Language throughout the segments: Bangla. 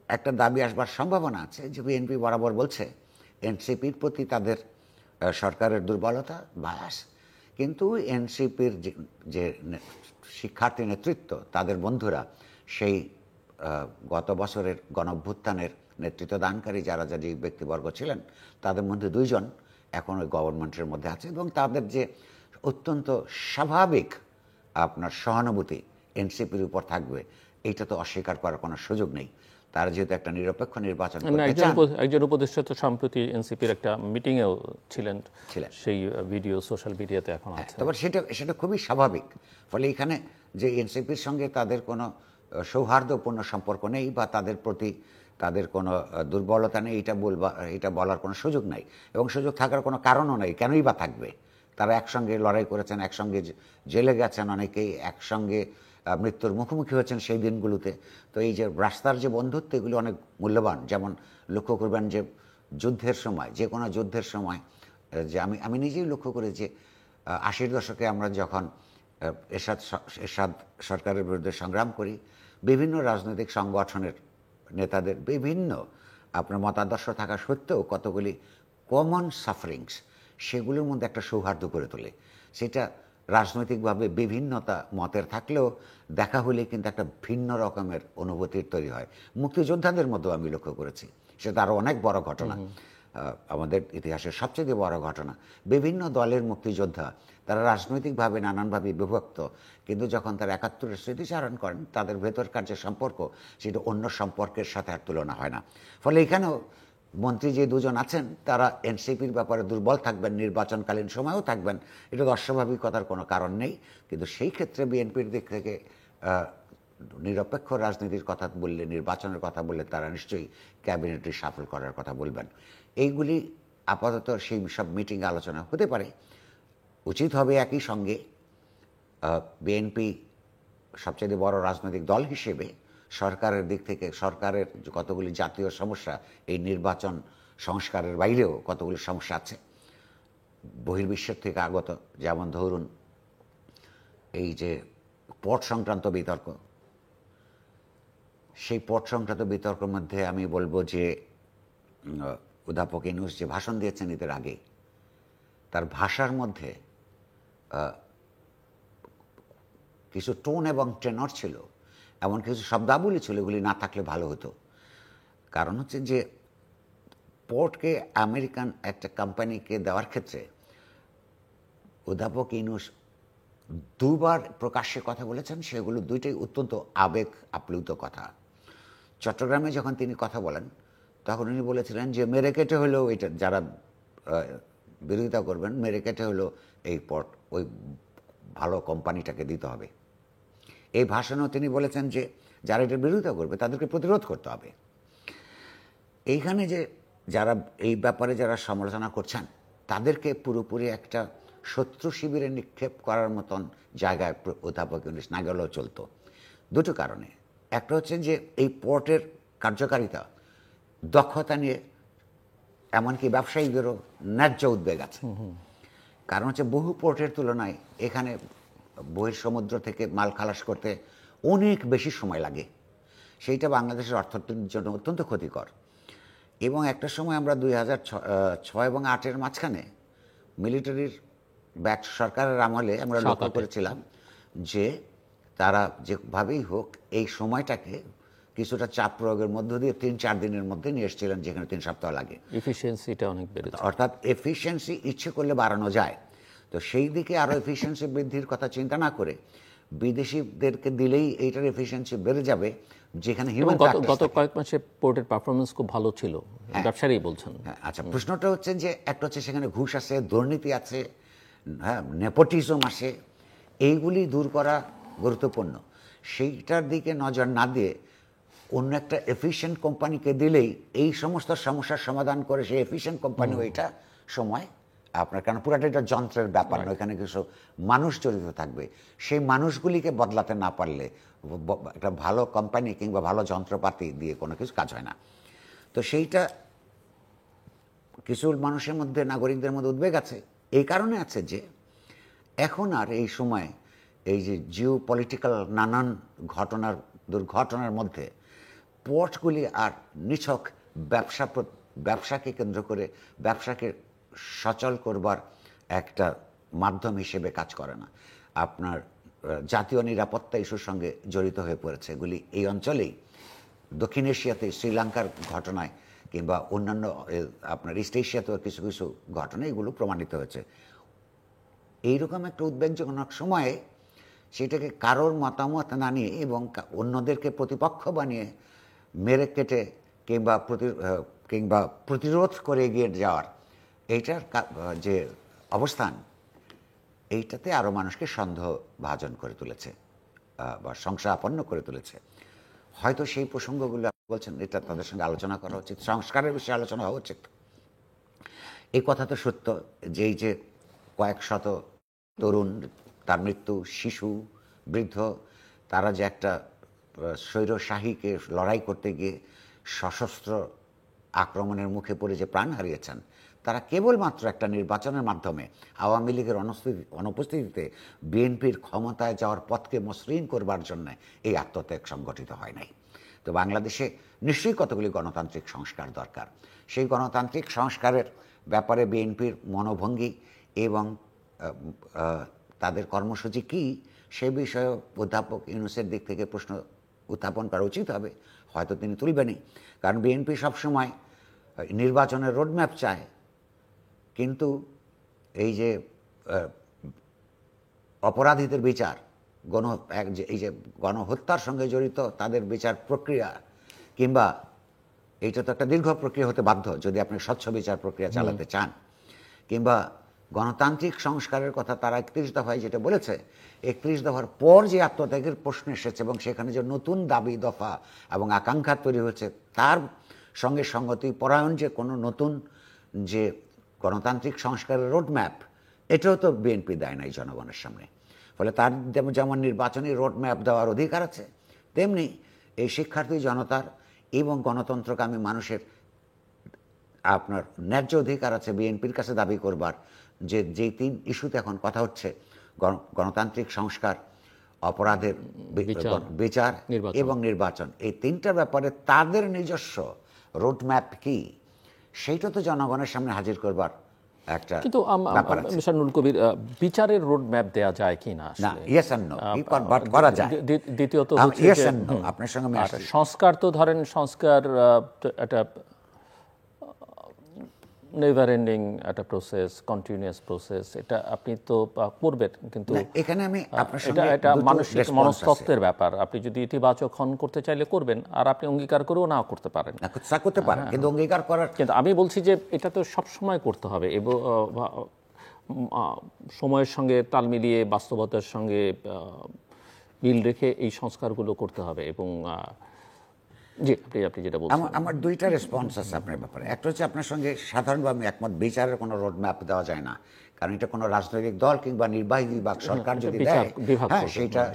একটা দাবি আসবার সম্ভাবনা আছে যে বিএনপি বরাবর বলছে এনসিপির প্রতি তাদের সরকারের দুর্বলতা বায়াস, কিন্তু এনসিপির যে শিক্ষার্থী নেতৃত্ব তাদের বন্ধুরা সেই গত বছরের গণঅভ্যুত্থানের নেতৃত্ব দানকারী যারা যে ব্যক্তিবর্গ ছিলেন তাদের মধ্যে 2 জন এখন ওই গভর্নমেন্টের মধ্যে আছে, এবং তাদের যে অত্যন্ত স্বাভাবিক আপনার সহানুভূতি এনসিপির উপর থাকবে এইটা তো অস্বীকার করার কোনো সুযোগ নেই। তারা যেহেতু একটা নিরপেক্ষ নির্বাচন করতে চান। একজন উপদেষ্টা তো সম্প্রতি এনসিপির একটা মিটিংয়েও ছিলেন, সেই ভিডিও সোশ্যাল মিডিয়াতে এখন আছে। তবে সেটা খুবই স্বাভাবিক। ফলে এখানে যে এনসিপির সঙ্গে তাদের কোনো সৌহার্দ্যপূর্ণ সম্পর্ক নেই বা তাদের প্রতি তাদের কোনো দুর্বলতা নেই এটা বলার কোনো সুযোগ নাই, এবং সুযোগ থাকার কোনো কারণও নেই। কেনই বা থাকবে? তারা একসঙ্গে লড়াই করেছেন, একসঙ্গে জেলে গেছেন, অনেকেই একসঙ্গে মৃত্যুর মুখোমুখি হয়েছেন সেই দিনগুলোতে। তো এই যে রাস্তার যে বন্ধুত্ব এগুলো অনেক মূল্যবান। যেমন লক্ষ্য করবেন যে যুদ্ধের সময়, যে কোনো যুদ্ধের সময়, যে আমি নিজেই লক্ষ্য করি যে 80-র দশকে আমরা যখন এরশাদ সরকারের বিরুদ্ধে সংগ্রাম করি, বিভিন্ন রাজনৈতিক সংগঠনের নেতাদের বিভিন্ন আপনার মতাদর্শ থাকা সত্ত্বেও কতগুলি কমন সাফারিংস সেগুলোর মধ্যে একটা সৌহার্দ্য করে তোলে। সেটা রাজনৈতিকভাবে বিভিন্নতা মতের থাকলেও দেখা হলে কিন্তু একটা ভিন্ন রকমের অনুভূতির তৈরি হয়। মুক্তিযোদ্ধাদের মধ্যেও আমি লক্ষ্য করেছি, সেটা আরও অনেক বড় ঘটনা, আমাদের ইতিহাসের সবচেয়ে বড় ঘটনা। বিভিন্ন দলের মুক্তিযোদ্ধা তারা রাজনৈতিকভাবে নানানভাবে বিভক্ত, কিন্তু যখন তারা ৭১-এর স্মৃতিচারণ করেন তাদের ভেতরকার যে সম্পর্ক সেটা অন্য সম্পর্কের সাথে আর তুলনা হয় না। ফলে এখানেও মন্ত্রী যে 2 জন আছেন তারা এনসিপির ব্যাপারে দুর্বল থাকবেন, নির্বাচনকালীন সময়েও থাকবেন, এটা তো অস্বাভাবিকতার কোনো কারণ নেই। কিন্তু সেই ক্ষেত্রে বিএনপির দিক থেকে নিরপেক্ষ রাজনীতির কথা বললে, নির্বাচনের কথা বললে তারা নিশ্চয়ই ক্যাবিনেটে সাফল করার কথা বলবেন। এইগুলি আপাতত সেই সব মিটিং আলোচনা হতে পারে। উচিত হবে একই সঙ্গে বিএনপি সবচেয়ে বড় রাজনৈতিক দল হিসেবে সরকারের দিক থেকে সরকারের কতগুলি জাতীয় সমস্যা, এই নির্বাচন সংস্কারের বাইরেও কতগুলি সমস্যা আছে বহির্বিশ্বের থেকে আগত, যেমন ধরুন এই যে পট সংক্রান্ত বিতর্ক। সেই পট সংক্রান্ত বিতর্কের মধ্যে আমি বলবো যে অধ্যাপক ইউনূস যে ভাষণ দিয়েছেন ঈদের আগে, তার ভাষার মধ্যে কিছু টোন এবং টেনর ছিল, এমন কিছু শব্দাবলী ছিল, এগুলি না থাকলে ভালো হতো। কারণ হচ্ছে যে পোর্টকে আমেরিকান একটা কোম্পানিকে দেওয়ার ক্ষেত্রে অধ্যাপক ইউনূস 2 বার প্রকাশ্যে কথা বলেছেন, সেগুলো 2টাই অত্যন্ত আবেগ আপ্লুত কথা। চট্টগ্রামে যখন তিনি কথা বলেন তখন উনি বলেছিলেন যে মেরে কেটে হলেও এটা, যারা বিরোধিতা করবেন, মেরে কেটে হলেও এই পট ওই ভালো কোম্পানিটাকে দিতে হবে। এই ভাষণেও তিনি বলেছেন যে যারা এটার বিরোধিতা করবে তাদেরকে প্রতিরোধ করতে হবে। এইখানে যে যারা এই ব্যাপারে যারা সমালোচনা করছেন তাদেরকে পুরোপুরি একটা শত্রু শিবিরে নিক্ষেপ করার মতন জায়গায় অধ্যাপক ইউনূস না গেলেও চলতো। 2টো কারণে। একটা হচ্ছে যে এই পোর্টের কার্যকারিতা, দক্ষতা নিয়ে এমনকি ব্যবসায়ীদেরও ন্যায্য উদ্বেগ আছে। কারণ হচ্ছে বহু পোর্টের তুলনায় এখানে বহির্সমুদ্র থেকে মাল খালাস করতে অনেক বেশি সময় লাগে, সেইটা বাংলাদেশের অর্থনীতির জন্য অত্যন্ত ক্ষতিকর। এবং একটা সময় আমরা 2006 এবং 2008-এর মাঝখানে মিলিটারির ব্যাক সরকারের আমলে আমরা লক্ষ্য করেছিলাম যে তারা যেভাবেই হোক এই সময়টাকে কিছুটা চাপ প্রয়োগের মধ্য দিয়ে 3-4 দিনের মধ্যে নিয়ে এসেছিলেন, যেখানে 3 সপ্তাহ লাগে। এফিসিয়েন্সিটা অনেক বেড়েছে, অর্থাৎ এফিসিয়েন্সি ইচ্ছে করলে বাড়ানো যায়। তো সেই দিকে আরও এফিসিয়েন্সি বৃদ্ধির কথা চিন্তা না করে বিদেশিদেরকে দিলেই এইটার এফিসিয়েন্সি বেড়ে যাবে, যেখানে হিউম্যান ফ্যাক্টর। গত কয়েক মাসে পোর্টের পারফরমেন্স খুব ভালো ছিল, ব্যবসায়ীরাই বলছেন। আচ্ছা, প্রশ্নটা হচ্ছে যে একটা হচ্ছে সেখানে ঘুষ আছে, দুর্নীতি আছে, হ্যাঁ, নেপোটিজম আছে, এইগুলি দূর করা গুরুত্বপূর্ণ। সেইটার দিকে নজর না দিয়ে অন্য একটা এফিশিয়েন্ট কোম্পানিকে দিলেই এই সমস্ত সমস্যার সমাধান করে সেই এফিশিয়েন্ট কোম্পানি ওইটা সময় আপনার, কারণ পুরাটা এটা যন্ত্রের ব্যাপার নয়, এখানে কিছু মানুষ জড়িত থাকবে। সেই মানুষগুলিকে বদলাতে না পারলে একটা ভালো কোম্পানি কিংবা ভালো যন্ত্রপাতি দিয়ে কোনো কিছু কাজ হয় না। তো সেইটা কিছু মানুষের মধ্যে, নাগরিকদের মধ্যে উদ্বেগ আছে। এই কারণে আছে যে এখন আর এই সময় এই যে জিও পলিটিক্যাল নানান দুর্ঘটনার মধ্যে পোর্টগুলি আর নিছক ব্যবসাকে কেন্দ্র করে ব্যবসাকে সচল করবার একটা মাধ্যম হিসেবে কাজ করে না। আপনার জাতীয় নিরাপত্তা ইস্যুর সঙ্গে জড়িত হয়ে পড়েছে। এগুলি এই অঞ্চলেই, দক্ষিণ এশিয়াতে শ্রীলঙ্কার ঘটনায় কিংবা অন্যান্য আপনার ইস্ট এশিয়াতেও কিছু কিছু ঘটনা এগুলো প্রমাণিত হয়েছে। এইরকম একটা উদ্বেগজনক সময়ে সেটাকে কারোর মতামত না নিয়ে এবং অন্যদেরকে প্রতিপক্ষ বানিয়ে মেরে কেটে কিংবা প্রতিরোধ করে এগিয়ে যাওয়ার এইটার যে অবস্থান, এইটাতে আরও মানুষকে সন্দেহভাজন করে তুলেছে বা সংশয়াপন্ন করে তুলেছে। হয়তো সেই প্রসঙ্গগুলো বলছেন এটা তাদের সঙ্গে আলোচনা করা উচিত, সংস্কারের বিষয়ে আলোচনা হওয়া উচিত। এই কথা তো সত্য যে এই যে কয়েক শত তরুণ, তার মৃত্যু, শিশু, বৃদ্ধ, তারা যে একটা স্বৈরশাহীকে লড়াই করতে গিয়ে সশস্ত্র আক্রমণের মুখে পড়ে যে প্রাণ হারিয়েছেন, তারা কেবলমাত্র একটা নির্বাচনের মাধ্যমে আওয়ামী লীগের অনুপস্থিতিতে বিএনপির ক্ষমতায় যাওয়ার পথকে মসৃণ করবার জন্য এই আত্মত্যাগ সংগঠিত হয় নাই। তো বাংলাদেশে নিশ্চয়ই কতগুলি গণতান্ত্রিক সংস্কার দরকার। সেই গণতান্ত্রিক সংস্কারের ব্যাপারে বিএনপির মনোভঙ্গি এবং তাদের কর্মসূচি কী সে বিষয়ে অধ্যাপক ইউনূসের দিক থেকে প্রশ্ন উত্থাপন করা উচিত হবে। হয়তো তিনি তুলবেনই, কারণ বিএনপি সবসময় নির্বাচনের রোডম্যাপ চায়, কিন্তু এই যে অপরাধীদের বিচার, এই যে গণহত্যার সঙ্গে জড়িত তাদের বিচার প্রক্রিয়া, কিংবা এইটা তো একটা দীর্ঘ প্রক্রিয়া হতে বাধ্য যদি আপনি স্বচ্ছ বিচার প্রক্রিয়া চালাতে চান, কিংবা গণতান্ত্রিক সংস্কারের কথা তারা 31 দফায় যেটা বলেছে, 31 দফার পর যে আত্মত্যাগের প্রশ্ন এসেছে এবং সেখানে যে নতুন দাবি দফা এবং আকাঙ্ক্ষা তৈরি হয়েছে, তার সঙ্গে সঙ্গতি পরায়ণ যে কোনো নতুন যে গণতান্ত্রিক সংস্কারের রোডম্যাপ, এটাও তো বিএনপি দেয় নাই জনগণের সামনে। ফলে তার যেমন নির্বাচনী রোডম্যাপ দেওয়ার অধিকার আছে, তেমনি এই শিক্ষার্থী জনতার এবং গণতন্ত্রকামী মানুষের আপনার ন্যায্য অধিকার আছে বিএনপির কাছে দাবি করবার যে যেই 3 ইস্যুতে এখন কথা হচ্ছে, গণতান্ত্রিক সংস্কার, অপরাধের বিচার এবং নির্বাচন, এই 3টার ব্যাপারে তাদের নিজস্ব রোডম্যাপ কি, সেইটা তো জনগণের সামনে হাজির করবার একটা কিন্তু মিস্টার নুরুল কবির, বিচারের রোডম্যাপ দেওয়া যায় কি না? ইয়েস এন্ড নো করা যায়। দ্বিতীয়ত ইয়েস এন্ড নো, আপনার সঙ্গে সংস্কার তো ধরেন সংস্কার একটা নেভার এন্ডিং একটা প্রসেস, কন্টিনিউয়াস প্রসেস, এটা আপনি তো করবেন, কিন্তু এখানে আমি আপনার সঙ্গে এটা মানসিক মনস্তত্ত্বের ব্যাপার। আপনি যদি ইতিবাচক করতে চাইলে করবেন, আর আপনি অঙ্গীকার করেও না করতে পারেন, কিন্তু অঙ্গীকার করার, কিন্তু আমি বলছি যে এটা তো সব সময় করতে হবে এবং সময়ের সঙ্গে তাল মিলিয়ে বাস্তবতার সঙ্গে মিল রেখে এই সংস্কারগুলো করতে হবে। এবং জি, আপনি যেটা বলছেন, আমার 2টা রেসপন্স আছে আপনার ব্যাপারে। একটা হচ্ছে আপনার সঙ্গে সাধারণভাবে একমত, বিচারের কোনো রোডম্যাপ দেওয়া যায় না, কারণ এটা কোনো রাজনৈতিক দল কিংবা নির্বাহী বিভাগ সরকার যদি দেয়, হ্যাঁ,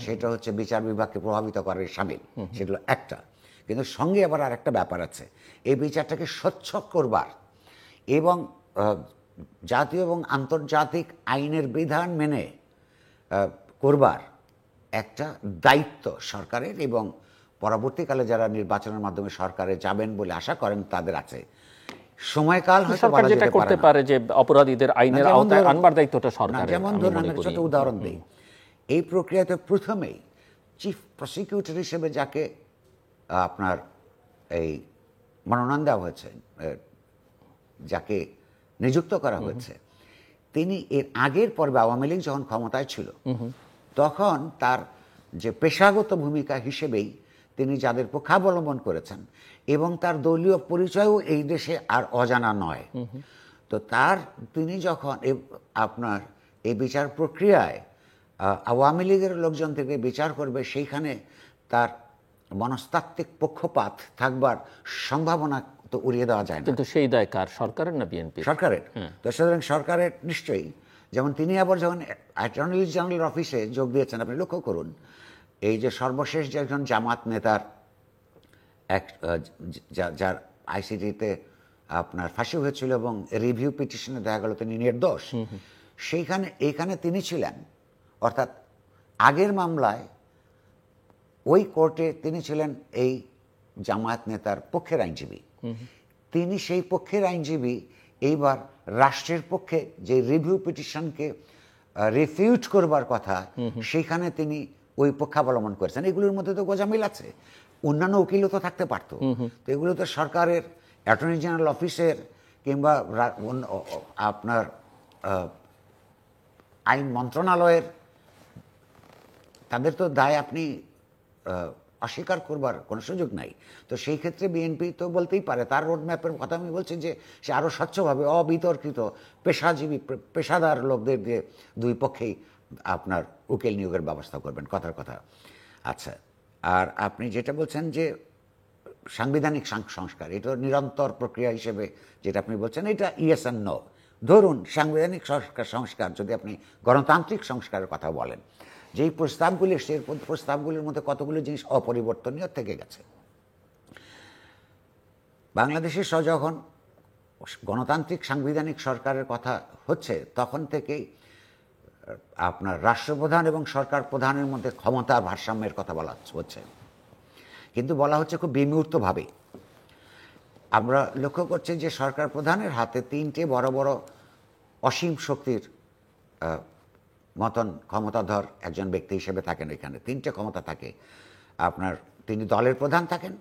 সেটা হচ্ছে বিচার বিভাগকে প্রভাবিত করার সামিল, সেগুলো একটা। কিন্তু সঙ্গে আবার আর একটা ব্যাপার আছে, এই বিচারটাকে স্বচ্ছ করবার এবং জাতীয় এবং আন্তর্জাতিক আইনের বিধান মেনে করবার একটা দায়িত্ব সরকারের, এবং পরবর্তীকালে যারা নির্বাচনের মাধ্যমে সরকারে যাবেন বলে আশা করেন তাদের আছে। সময়কাল হয়তো সরকার যেটা করতে পারে যে অপরাধীদের আইনের আওতায় আনবার দায়িত্বটা সরকারের। যেমন ধরুন, আমি ছোট উদাহরণ দিই, এই প্রক্রিয়াতে প্রথমেই চিফ প্রসিকিউটর হিসেবে যাকে আপনার এই মনোনয়ন দেওয়া হয়েছে, যাকে নিযুক্ত করা হয়েছে, তিনি এর আগের পর্বে আওয়ামী লীগ যখন ক্ষমতায় ছিল তখন তার যে পেশাগত ভূমিকা হিসেবেই তিনি যাদের পক্ষাবলম্বন করেছেন, এবং তার দলীয় পরিচয়ও এই দেশে আর অজানা নয়। তো তিনি যখন আপনার এই বিচার প্রক্রিয়ায় আওয়ামী লীগের লোকজন থেকে বিচার করবে, সেইখানে তার মনস্তাত্ত্বিক পক্ষপাত থাকবার সম্ভাবনা তো উড়িয়ে দেওয়া যায় না। কিন্তু সেই দায় কার, সরকারের না বিএনপি? সরকারের। তো সুতরাং সরকারের নিশ্চয়ই, যেমন তিনি আবার যখন অ্যাটর্নি জেনারেল অফিসে যোগ দিয়েছেন, আপনি লক্ষ্য করুন, এই যে সর্বশেষ যে একজন জামাত নেতার যার আইসিটিতে আপনার ফাঁসি হয়েছিল এবং রিভিউ পিটিশনে দেখা গেল তিনি নির্দোষ, এইখানে তিনি ছিলেন, অর্থাৎ আগের মামলায় ওই কোর্টে তিনি ছিলেন এই জামায়াত নেতার পক্ষের আইনজীবী, তিনি সেই পক্ষের আইনজীবী এইবার রাষ্ট্রের পক্ষে যে রিভিউ পিটিশনকে রিফিউট করবার কথা, সেইখানে তিনি ওই পক্ষাবলম্বন করেছেন। এগুলোর মধ্যে তো গোজামিল আছে, অন্যান্য উকিলও তো থাকতে পারতো। তো এগুলো তো সরকারের অ্যাটর্নি জেনারেল অফিসের কিংবা আপনার আইন মন্ত্রণালয়ের, তাদের তো দায় আপনি অস্বীকার করবার কোনো সুযোগ নাই। তো সেই ক্ষেত্রে বিএনপি তো বলতেই পারে, তার রোডম্যাপের কথা আমি বলছি যে সে আরও স্বচ্ছভাবে অবিতর্কিত পেশাজীবী পেশাদার লোকদের দিয়ে দুই পক্ষেই আপনার উকিল নিয়োগের ব্যবস্থা করবেন, কথার কথা। আচ্ছা, আর আপনি যেটা বলছেন যে সাংবিধানিক সংস্কার, এটা নিরন্তর প্রক্রিয়া হিসেবে যেটা আপনি বলছেন, এটা ইয়েস অ্যান্ড নো। ধরুন সাংবিধানিক সংস্কার যদি আপনি গণতান্ত্রিক সংস্কারের কথা বলেন, যেই প্রস্তাবগুলি, সেই প্রস্তাবগুলির মধ্যে কতগুলো জিনিস অপরিবর্তনীয় থেকে গেছে। বাংলাদেশের যখন গণতান্ত্রিক সাংবিধানিক সরকারের কথা হচ্ছে, তখন থেকেই আপনার রাষ্ট্রপ্রধান এবং সরকার প্রধানের মধ্যে ক্ষমতার ভারসাম্যের কথা বলা হচ্ছে, কিন্তু বলা হচ্ছে খুব বিমূর্তভাবে। আমরা লক্ষ্য করছি যে সরকার প্রধানের হাতে তিনটে বড় বড় অসীম শক্তির মতন ক্ষমতাধর একজন ব্যক্তি হিসেবে থাকেন। এখানে তিনটে ক্ষমতা থাকে আপনার। তিনি দলের প্রধান থাকেন,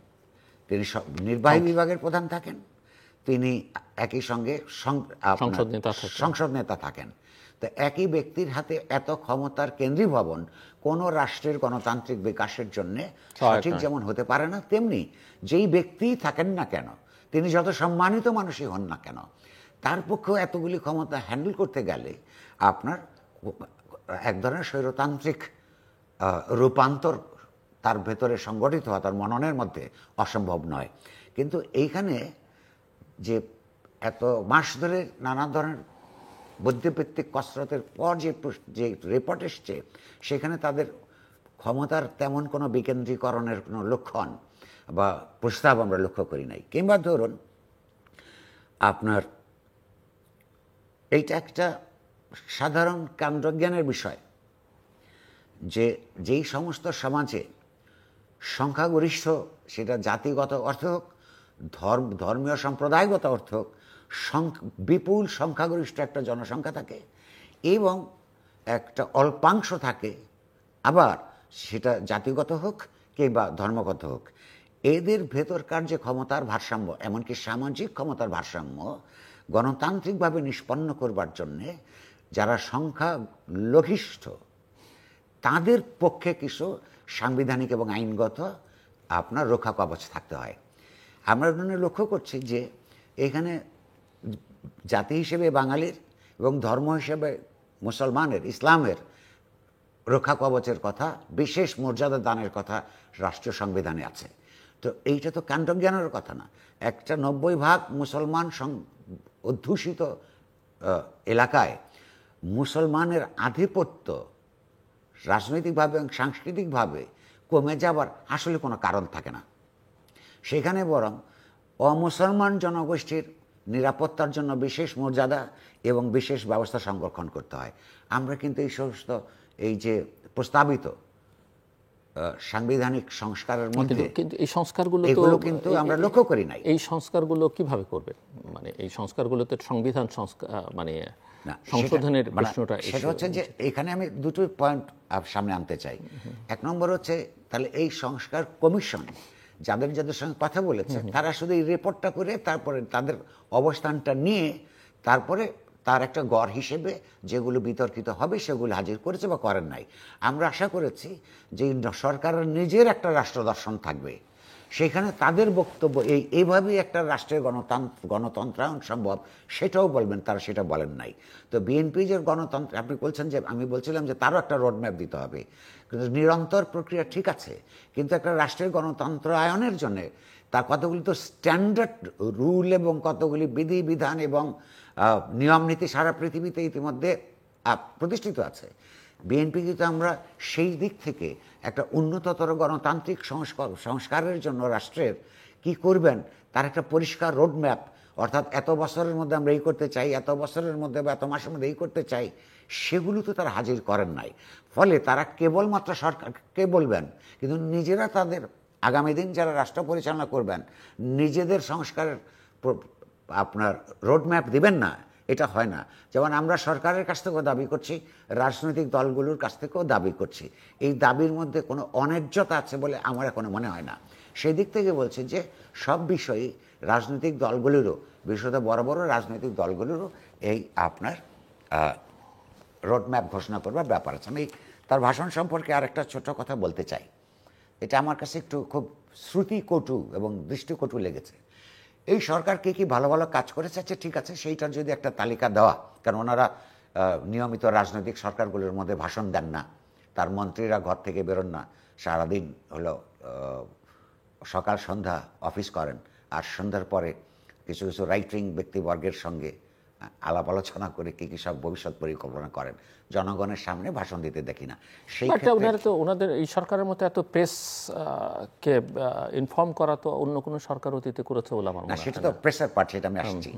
তিনি নির্বাহী বিভাগের প্রধান থাকেন, তিনি একই সঙ্গে সংসদ নেতা থাকেন। তো একই ব্যক্তির হাতে এত ক্ষমতার কেন্দ্রীভবন কোনো রাষ্ট্রের গণতান্ত্রিক বিকাশের জন্য সঠিক যেমন হতে পারে না, তেমনি যেই ব্যক্তিই থাকেন না কেন, তিনি যত সম্মানিত মানুষই হন না কেন, তার পক্ষেও এতগুলি ক্ষমতা হ্যান্ডেল করতে গেলে আপনার এক ধরনের স্বৈরতান্ত্রিক রূপান্তর তার ভেতরে সংগঠিত হওয়া, তার মননের মধ্যে অসম্ভব নয়। কিন্তু এইখানে যে এত মাস ধরে নানা ধরনের বুদ্ধিভিত্তিক কসরতের পর যে রিপোর্ট এসছে, সেখানে তাদের ক্ষমতার তেমন কোনো বিকেন্দ্রীকরণের কোনো লক্ষণ বা প্রস্তাব আমরা লক্ষ্য করি নাই। কিংবা ধরুন আপনার এইটা একটা সাধারণ কাণ্ডজ্ঞানের বিষয় যে যেই সমস্ত সমাজে সংখ্যাগরিষ্ঠ, সেটা জাতিগত অর্থ হোক, ধর্মীয় সম্প্রদায়গত অর্থ হোক, বিপুল সংখ্যাগরিষ্ঠ একটা জনসংখ্যা থাকে এবং একটা অল্পাংশ থাকে, আবার সেটা জাতিগত হোক কিংবা ধর্মগত হোক, এদের ভেতরকার যে ক্ষমতার ভারসাম্য, এমনকি সামাজিক ক্ষমতার ভারসাম্য গণতান্ত্রিকভাবে নিষ্পন্ন করবার জন্যে যারা সংখ্যালঘিষ্ঠ, তাদের পক্ষে কিছু সাংবিধানিক এবং আইনগত আপনার রক্ষা কবচ থাকতে হয়। আমরা লক্ষ্য করছি যে এখানে জাতি হিসেবে বাঙালির এবং ধর্ম হিসেবে মুসলমানের, ইসলামের রক্ষা কবচের কথা, বিশেষ মর্যাদা দানের কথা রাষ্ট্রীয় সংবিধানে আছে। তো এইটা তো কাণ্ডজ্ঞানের কথা না। একটা 90% মুসলমান অধ্যুষিত এলাকায় মুসলমানের আধিপত্য রাজনৈতিকভাবে এবং সাংস্কৃতিকভাবে কমে যাবার আসলে কোনো কারণ থাকে না। সেখানে বরং অমুসলমান জনগোষ্ঠীর নিরাপত্তার জন্য বিশেষ মর্যাদা এবং বিশেষ ব্যবস্থা সংরক্ষণ করতে হয়। আমরা কিন্তু এই সমস্ত এই যে প্রস্তাবিত সাংবিধানিক সংস্কারের মধ্যে কিন্তু এই সংস্কারগুলো কিন্তু আমরা লক্ষ্য করি নাই। এই সংস্কারগুলো কিভাবে করবে? মানে এই সংস্কারগুলোতে সংবিধান সংস্কার মানে সংশোধনের প্রশ্নটা সেটা হচ্ছে যে এখানে আমি দুটো পয়েন্ট সামনে আনতে চাই। এক নম্বর হচ্ছে, তাহলে এই সংস্কার কমিশন যাদের যাদের সঙ্গে কথা বলেছে, তারা শুধু এই রিপোর্টটা করে তারপরে তাদের অবস্থানটা নিয়ে তারপরে তার একটা গড় হিসেবে যেগুলো বিতর্কিত হবে সেগুলো হাজির করেছে বা করেন নাই। আমরা আশা করেছি যে সরকারের নিজের একটা রাষ্ট্র দর্শন থাকবে, সেখানে তাদের বক্তব্য এইভাবেই একটা রাষ্ট্রের গণতন্ত্রায়ন সম্ভব সেটাও বলবেন, তারা সেটা বলেন নাই। তো বিএনপি যে গণতন্ত্র আপনি বলছেন, যে আমি বলছিলাম যে তারও একটা রোডম্যাপ দিতে হবে, কিন্তু নিরন্তর প্রক্রিয়া ঠিক আছে, কিন্তু একটা রাষ্ট্রের গণতন্ত্রায়নের জন্যে তার কতগুলি তো স্ট্যান্ডার্ড রুল এবং কতগুলি বিধিবিধান এবং নিয়ম নীতি সারা পৃথিবীতে ইতিমধ্যে প্রতিষ্ঠিত আছে। বিএনপি কিন্তু আমরা সেই দিক থেকে একটা উন্নততর গণতান্ত্রিক সংস্কারের জন্য রাষ্ট্রের কি করবেন তার একটা পরিষ্কার রোডম্যাপ, অর্থাৎ এত বছরের মধ্যে আমরা এই করতে চাই, এত বছরের মধ্যে বা এত মাসের মধ্যে এই করতে চাই, সেগুলো তো তারা হাজির করেন নাই। ফলে তারা কেবলমাত্র সরকারকে বলবেন, কিন্তু নিজেরা তাদের আগামী দিন যারা রাষ্ট্র পরিচালনা করবেন নিজেদের সংস্কারের আপনার রোডম্যাপ দিবেন না, এটা হয় না। যেমন আমরা সরকারের কাছ থেকেও দাবি করছি, রাজনৈতিক দলগুলোর কাছ থেকেও দাবি করছি। এই দাবির মধ্যে কোনো অন্যায্যতা আছে বলে আমার এখনো মনে হয় না। সেই দিক থেকে বলছি যে সব বিষয়ই রাজনৈতিক দলগুলিরও, বিশেষত বড় বড় রাজনৈতিক দলগুলিরও এই আপনার রোডম্যাপ ঘোষণা করবার ব্যাপার আছে। আমি তার ভাষণ সম্পর্কে আরেকটা ছোট কথা বলতে চাই। এটা আমার কাছে একটু খুব শ্রুতিকটু এবং দৃষ্টিকটু লেগেছে। এই সরকার কি ভালো ভালো কাজ করেছে, আচ্ছা ঠিক আছে, সেইটার যদি একটা তালিকা দেওয়া, কারণ ওনারা নিয়মিত রাজনৈতিক সরকারগুলোর মধ্যে ভাষণ দেন না, তার মন্ত্রীরা ঘর থেকে বেরোন না, সারাদিন হলো সকাল সন্ধ্যা অফিস করেন, আর সন্ধ্যার পরে কিছু কিছু রাইটিং ব্যক্তিবর্গের সঙ্গে আলাপ আলোচনা করে কি সব ভবিষ্যৎ পরিকল্পনা করেন, জনগণের সামনে ভাষণ দিতে দেখি না। সেই ওনারা তো ওনাদের এই সরকারের মতো এত প্রেস কে ইনফর্ম করা তো অন্য কোনো সরকার অতীতে করেছে বলে আমার মনে হয় না। সেটা তো প্রেসের পার্ট, সেটা আমি আসছি।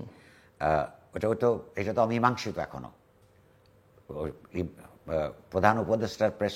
এটা তো অমীমাংসিত এখনো। প্রধান উপদেষ্টার প্রেস